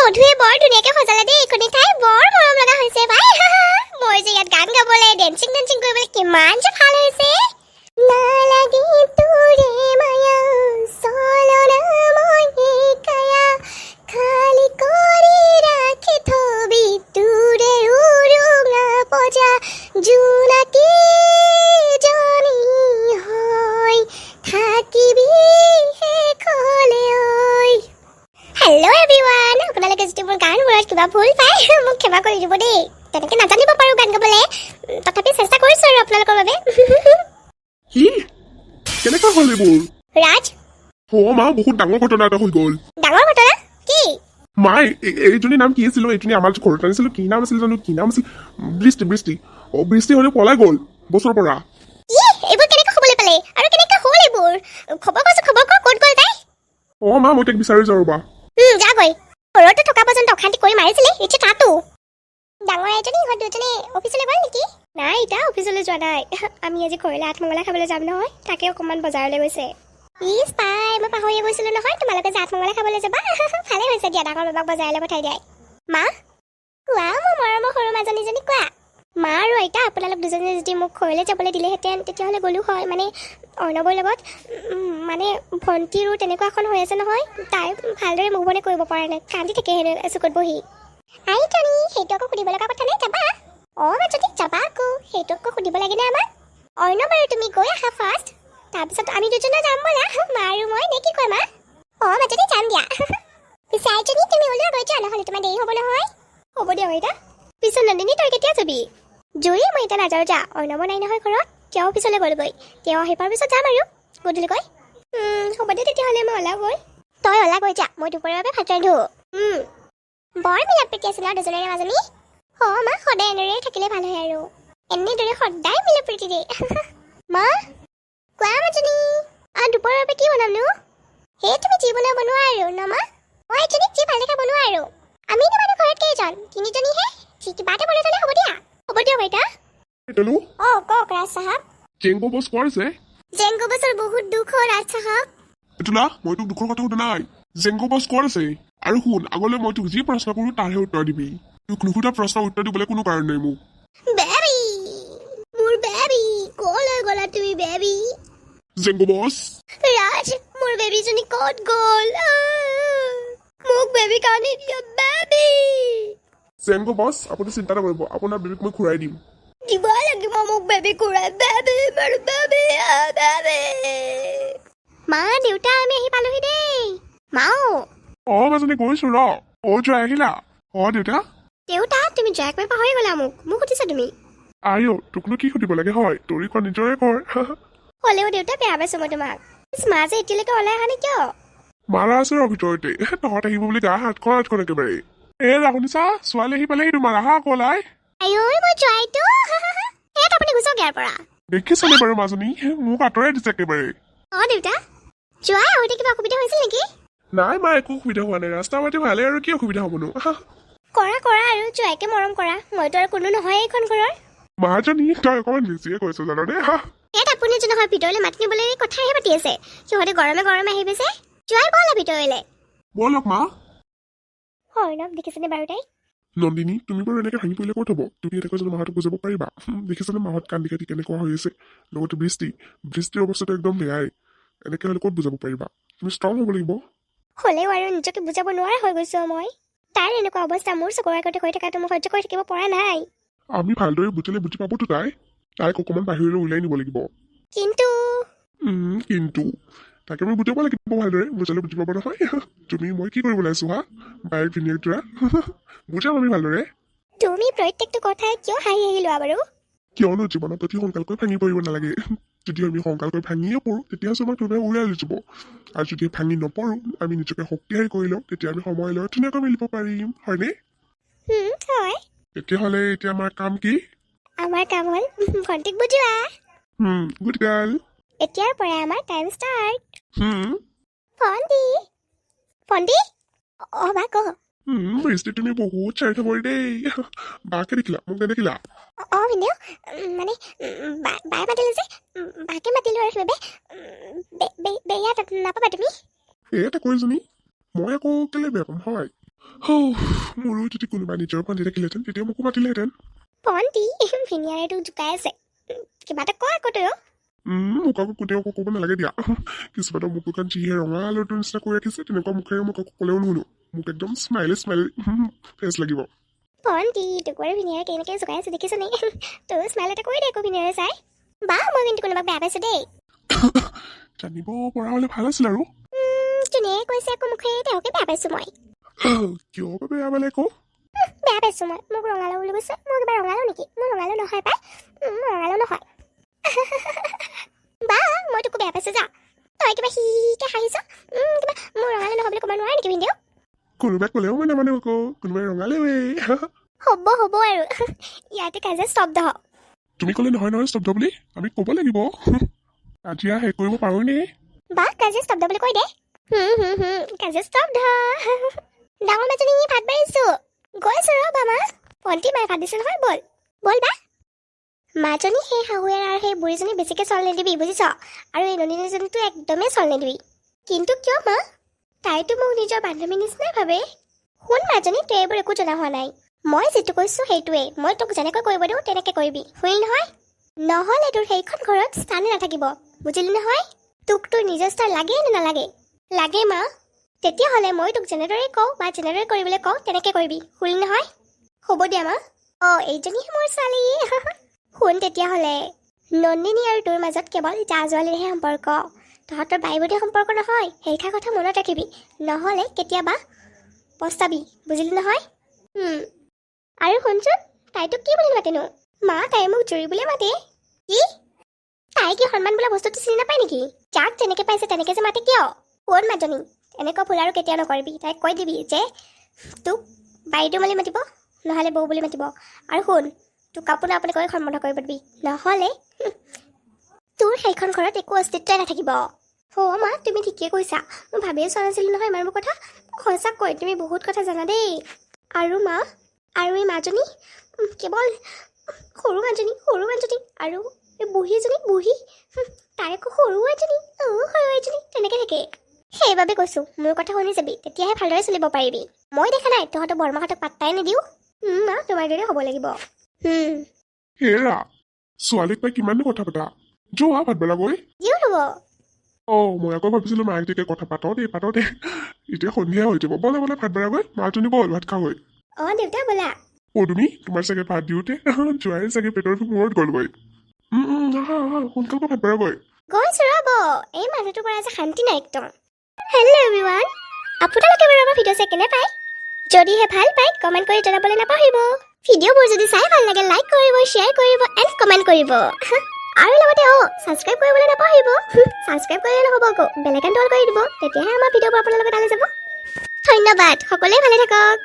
মধুৱে বৰ ধুনীয়াকে সজালে দেই এইখনি ঠাই বৰ মৰম লগা হৈছে ভাই মই যে ইয়াত গান গাবলৈ ডেন্সিং কৰিবলৈ কিমান যে ভাল হৈছে নালাগে তোৰে মায়া চলনা মই কায়া খালি কৰি ৰাখি থবি তোৰে উৰুঙা পজা জোনাকী জনী হয় থাকিবি শেষলে ঐ হেল্ল' এভৰিৱান আপোনালোকে যদি মোৰ গান বোৰত কিবা ভুল পায় মোক ক্ষমা কৰি দিব দেই তেনেকৈ নাজানিব পাৰোঁ গান গাবলৈ তথাপি চেষ্টা কৰিছোঁ আৰু আপোনালোকৰ বাবে কি কেনেকৈ হ'ল এইবোৰ ৰাজ মা বহুত ডাঙৰ ঘটনা এটা হৈ গ'ল ডাঙৰ ঘটনা কি মাই এইজনীৰ নাম কি আছিল এইজনী আমাৰ ঘৰত আনিছিলোঁ কি নাম আছিল জানো কি নাম আছিল বৃষ্টি বৃষ্টি বৃষ্টি হ'লে পলাই গ'ল বছৰৰ পৰা এইবোৰ কেনেকৈ হ'বলৈ পালে আৰু কেনেকৈ হ'ল এইবোৰ খবৰ কৰ ক'ত গ'ল তাই মা মই তাইক বিচাৰি যাওঁ ৰ'বা যাগৈ ঘৰতে থকা পৰ্যন্ত অশান্তি কৰি মাৰিছিলে এতিয়া তাতো ডাঙৰ এজনী ইহঁত দুজনী অফিচলৈ গ'ল নেকি নাই এতিয়া অফিচলৈ যোৱা নাই আমি আজি ঘৰলৈ আঠমঙলা খাবলৈ যাম নহয় তাকে অকণমান বজাৰলৈ গৈছে প্লিজ পাই মই পাহৰিয়ে গৈছিলোঁ নহয় তোমালোকে যে আঠমঙলা খাবলৈ যাবা ভালেই হৈছে দিয়া ডাঙৰ বাবাক বজাৰলৈ পঠাই দিয়া মা কোৱা মোৰ মৰমৰ সৰু মাজনীজনী কোৱা মা আৰু আইতা আপোনালোক দুজনে যদি মোক ঘৰলৈ যাবলৈ দিলেহেঁতেন তেতিয়াহ'লে গ'লো হয় মানে অৰ্ণৱৰ লগত মানে ভণ্টিৰো তেনেকুৱা এখন হৈ আছে নহয় তাই ভালদৰে মুখ বনে কৰিব পৰা নাই কান্দি থাকে হেনো চকুত বহি আইতানি সেইটো আকৌ সুধিব লগা কথা নাই যাবা মাজনী যাবা আকৌ সেইটো আকৌ সুধিব লাগে নে আমাক অৰ্ণৱ আৰু তুমি গৈ আহা ফাৰ্ষ্ট তাৰপিছত আমি দুজনে যাম ব'লা মা আৰু মই নে কি কয় মা মাজনী যাম দিয়া পিছে আইজনী তুমি ওলোৱা গৈ যোৱা নহ'লে তোমাৰ দেৰি হ'ব নহয় হ'ব দিয়া আইতা পিছত নন্দিনী তই কেতিয়া যাবি জুই মই এতিয়া নাযাওঁ যা অৰ্ণৱ নাই নহয় ঘৰত তেওঁ অফিচলৈ গ'লগৈ তেওঁ আহি পোৱাৰ পিছত যাম আৰু গধূলিকৈ হ'ব দে তেতিয়াহ'লে মই ওলাগৈ তই ওলাগৈ যা মই দুপৰীয়াৰ বাবে ভাত ৰান্ধো বৰ মিলা প্ৰীতি আছিল আৰু দুজনৰে মাজনী মা সদায় এনেদৰে থাকিলে ভাল হয় আৰু এনেদৰে সদায় মিলা প্ৰীতি দেই মা কোৱা মাজনী দুপৰীয়াৰ বাবে কি বনামনো সেই তুমি যি বনোৱা বনোৱা আৰু ন মা মই এজনীক যি ভাল দেখা বনোৱা আৰু আমি মানে ঘৰত কেইজন তিনিজনীহে যি কিবা এটা বনাই থ'লে হ'ব দিয়া বাইতা কওক ৰাজ চাহাব জেংগো বছ ক'ৰ আছে জেংগো বছৰ বহুত দুখ হ'ল ৰাজ চাহাব এইটোলা মই তোক দুখৰ কথা সোধা নাই জেংগো বছ ক'ৰ আছে আৰু শুন আগলৈ মই তোক যি প্ৰশ্ন কৰোঁ তাৰহে উত্তৰ দিবি তোক নুসুধা প্ৰশ্নৰ উত্তৰ দিবলৈ কোনো কাৰণ নাই মোক বেবী মোৰ বেবী ক'লৈ গ'লা তুমি বেবী জেংগো বছ ৰাজ মোৰ বেবীজনী ক'ত গ'ল মোক বেবী কানি দিয়া বেবী জেংগো বছ আপুনি চিন্তা নকৰিব আপোনাৰ বেবীক মই ঘূৰাই দিম দিব লাগিব মোক বেবী ঘূৰাই বেবী মোৰ বেবী মা দেউতা আমি আহি পালোহি দেই মাও মাজনী গৈছো ৰ জয় আহিলা দেউতা তুমি জয়াক মই পাহৰি গ'লা মোক সুধিছা তুমি তোকনো কি সুধিব লাগে হয় তোৰ খন নিজৰে কৰ হ'লেও দেউতা বেয়া পাইছো মই তোমাক মা যে এতিয়ালৈকে ওলাই অহা নাই কিয় মাৰা আছে ৰ ভিতৰতে তহঁত আহিব বুলি গা হাতখন একেবাৰে শুনিছা ছোৱালী আহি পালেহি তোমাৰ আহা আকৌ ওলাই মই জয়টো আপুনি গুচক ইয়াৰ পৰা দেখিছানে বাৰু মাজনী মোক আঁতৰাই দিছে একেবাৰে দেউতা জয় আহোঁতে কিবা অসুবিধা হৈছিল নেকি নাই মা একো অসুবিধা হোৱা নাই ৰাস্তা পাতি ভালে আৰু কি অসুবিধা হ'বনো কৰা আৰু জয়াকে মৰম কৰা মইতো আৰু কোনো নহয় এইখন ঘৰৰ মাজনী তই অকণমান বেছিয়ে কৈছ জাননে আপুনি যে নহয় ভিতৰলৈ মাতি নিবলৈ কথাহে পাতি আছে সিহঁতে গৰমে আহি গৈছে জয় ব'লা ভিতৰলৈ ব'লক মা অৰ্ণৱ দেখিছেনে বাৰু তাই নন্দিনী তুমি বাৰু এনেকে ভাঙি পৰিলে ক'ত হ'ব তুমি এনেকৈ যদি মাহঁতক বুজাব পাৰিবা দেখিছানে মাহঁত কান্দি কাটি কেনেকুৱা হৈ আছে লগতে বৃষ্টিৰ অৱস্থাটো একদম বেয়াই এনেকৈ হ'লে ক'ত বুজাব পাৰিবা তুমি ষ্ট্ৰং হ'ব লাগিব হ'লেও আৰু নিজকে বুজাব নোৱাৰা হৈ গৈছো মই তাইৰ এনেকুৱা অৱস্থা মোৰ চকুৰ আগতে হৈ থকাটো মই সহ্য কৰি থাকিব পৰা নাই আমি ভালদৰে বুজিলে বুজি পাবতো তাইক অকণমান বাহিৰলৈ উলিয়াই নিব লাগিব কিন্তু তাকে আমি বুজাব লাগিব ভালদৰে বুজালে বুজি পাব নহয় তুমি মই কি কৰিব লাগিছো বাইক ভিনিয়েক তোৰা বুজাম আমি ভালদৰে তুমি প্ৰত্যেকটো কথাই কিয় হাঁহি লোৱা বাৰু কিয়নো জীৱনত অতি সোনকালকৈ ভাঙি পৰিব নালাগে যদি আমি সোনকালকৈ ভাঙিয়ে পৰোঁ তেতিয়াহ'লে আমাক কোনোবাই উলিয়াই লৈ যাব আৰু যদি ভাঙি নপৰোঁ আমি নিজকে শক্তিশালী কৰি লওঁ তেতিয়া আমি সময় লৈ ধুনীয়াকৈ মিলিব পাৰিম হয়নে হয় তেতিয়াহ'লে এতিয়া আমাৰ কাম কি আমাৰ কাম হ'ল ভণ্টিক বুজোৱা গুড গাৰ্ল এতিয়াৰ পৰা আমাৰ টাইম ষ্টাৰ্ট ভণ্টি বা কহ বৃষ্টি তুমি বহুত চাৰি থবৰি দেই বাকে দেখিলা মোক নেদেখিলা ভিনিও মানে বায়ে মাতিলে যে বাকে মাতিলো আৰু সেইবাবে বেয়া নাপাবা তুমি এটা কৰিজনী মই আকৌ কেলে বেয়া পাম হয় মোৰো যদি কোনোবা নিজৰ ভণ্টি থাকিলেহেঁতেন তেতিয়া মোকো মাতিলেহেঁতেন। ভণ্টি ভিনিয়াৰে তোক জোকাই আছে। কিবা এটা কয় আকৌ তয়ো। মোক আকৌ গোটেই আকৌ ক'ব নালাগে দিয়া। কিছুমানৰ মুখ দুখন যিহে ৰঙা আলুটোৰ নিচিনা কৰি ৰাখিছে তেনেকুৱা মুখেৰে মোক আকৌ ক'লেও নুশুনো। মোক একদম স্মাইলি ফেচ লাগিব। ভণ্টি তোক বাৰু ভিনিয়াৰে কেনেকৈ জোকাই আছে দেখিছনে? তয়ো স্মাইল এটা কৰি দে আকৌ ভিনিয়াৰে চাই। বা মই কিন্তু কোনোবাক বেয়া পাইছোঁ দেই। জানিব পৰা হ'লে ভাল আছিল আৰু। ধুনীয়াকৈ কৈছে আকৌ মুখেৰে তেওঁকে বেয়া পাইছোঁ মই। কিয় বা বেয়া পালে আকৌ? বেয়া পাইছোঁ মই। মোক ৰঙালাও বুলি কৈছে। মোৰ কিবা ৰঙালাও নেকি? মোৰ ৰঙালাও নহয় পাই। ৰঙালাও নহয়। বা মই তোকো বেয়া পাইছোঁ যা। তই কিবা হিকে হাঁহিছ। কিবা মোৰ ৰঙালাও নহয় বুলি ক'ব নোৱাৰে নেকি ভিনিদেউ? কোনোবাই ক'লেও মই নামানো আকৌ। কোনোবাই ৰঙালেওৱেই। হ'ব আৰু ইয়াতে কাজিয়া স্তব্ধ হ। তুমি ক'লে নহয় স্তব্ধ বুলি। আমি ক'ব লাগিব। কাজিয়া শেষ কৰিব পাৰোঁনে? বা কাজিয়া স্তব্ধ বুলি কৈ দে। কাজিয়া স্তব্ধ। ডাঙৰ মাজনী ভাত বাঢ়িছোঁ। গৈছোঁ ৰ বামা। ভণ্টি মায়ে ভাত দিছে নহয়, বল বা। মাজনী সেই শাহুৱেৰ আৰু সেই বুঢ়ীজনী বেছিকৈ চল নিদিবি বুজিছ। আৰু এই নন্দিনীজনীতো একদমেই চল নিদিবি। কিন্তু কিয় মা? তাইতো মোক নিজৰ বান্ধৱীৰ নিচিনাই ভাবে। শুন মাজনী, তই এইবোৰ একো জনা হোৱা নাই। মই যিটো কৈছোঁ সেইটোৱেই। মই তোক যেনেকৈ কৰিব দিওঁ তেনেকৈ কৰিবি, শুনিলি নহয়? নহ'লে তোৰ সেইখন ঘৰত স্থানে নাথাকিব, বুজিলি নহয়? তোক তোৰ নিজৰ স্থান লাগে নে নালাগে? লাগে মা। তেতিয়াহ'লে মই তোক যেনেদৰে কওঁ বা যেনেদৰে কৰিবলৈ কওঁ তেনেকৈ কৰিবি, শুনিলি নহয়? হ'ব দিয়া মা। এইজনীহে মোৰ ছোৱালী। শুন তেতিয়াহ'লে, নন্দিনী আৰু তোৰ মাজত কেৱল জা জোৱালীৰহে সম্পৰ্ক। তহঁতৰ বাই ভনীৰ সম্পৰ্ক নহয়। সেইষাৰ কথা মনত ৰাখিবি, নহ'লে কেতিয়াবা পস্তাবি, বুজিলি নহয়? আৰু শুনচোন, তাই তোক কি বুলি মাতেনো? মা, তাই মোক জুৰি বুলিয়ে মাতে। কি? তাই কি সন্মান বোলা বস্তুটো চিনি নাপায় নেকি? যাক যেনেকৈ পাইছে তেনেকৈ যে মাতে কিয়? শুন মাজনী, এনেকুৱা ভুল আৰু কেতিয়াও নকৰিবি। তাইক কৈ দিবি যে তোক বাইদেউ বুলি মাতিব, নহ'লে বৌ বুলি মাতিব। আৰু শুন, তোক আপুনি কৈ সম্বোধন কৰিব দিবি, নহ'লে তোৰ সেইখন ঘৰত একো অস্তিত্বই নাথাকিব। মা, তুমি ঠিকেই কৈছা। মই ভাবিয়ে চোৱা নাছিলোঁ নহয় ইমানবোৰ কথা। সঁচাকৈ তুমি বহুত কথা জানা দেই। আৰু মা, আৰু এই মাজনী কেৱল সৰু মাজনী। আৰু এই বুঢ়ী তাই আকৌ সৰু এজনী তেনেকৈ থাকে। সেইবাবে কৈছোঁ, মোৰ কথা শুনি যাবি, তেতিয়াহে ভালদৰে চলিব পাৰিবি। মই দেখা নাই তহঁতৰ বৰমাহঁতক পাত্তাই নিদিওঁ। মা, তোমাৰ দৰে হ'ব লাগিব। হেৰা, ছোৱালীক পাই কিমাননো কথা পতা। যোৱা ভাত বনাবই। কিয় হ'ব? মই আকৌ ভাবিছিলোঁ মায়ে তেতিয়া কথা পাতওঁ দে। এতিয়া সন্ধিয়া হৈ যাব। ব'লা ভাত বনাবই। মাজনী ব'ল ভাত খাওঁগৈ। দেউতা ব'লা। তুমি তোমাৰ চাগে ভাত দিওঁতে যোৱাই চাগে পেটৰ মূৰত গ'লগৈ। সোনকালে ভাত বনাবই। গৈছোঁ ৰ'ব। এই মানুহটোৰ পৰা যে শান্তি নাই একদম। হেল্ল' এভৰিৱান, আপোনালোকে বাৰু আমাৰ ভিডিঅ' চাই কেনে পায়? যদিহে ভাল পায় কমেণ্ট কৰি জনাবলৈ নাপাহৰিব। ভিডিঅ'বোৰ যদি চাই ভাল লাগে লাইক কৰিব, শ্বেয়াৰ কৰিব এণ্ড কমেণ্ট কৰিব। আৰু লগতে ছাবস্ক্ৰাইব কৰিবলৈ নাপাহৰিব। ছাবস্ক্ৰাইব কৰিলে নহ'ব আকৌ, বেল আইকনটো অল কৰি দিব, তেতিয়াহে আমাৰ ভিডিঅ'বোৰ আপোনালোকৰ তালৈ যাব। ধন্যবাদ, সকলোৱে ভালে থাকক।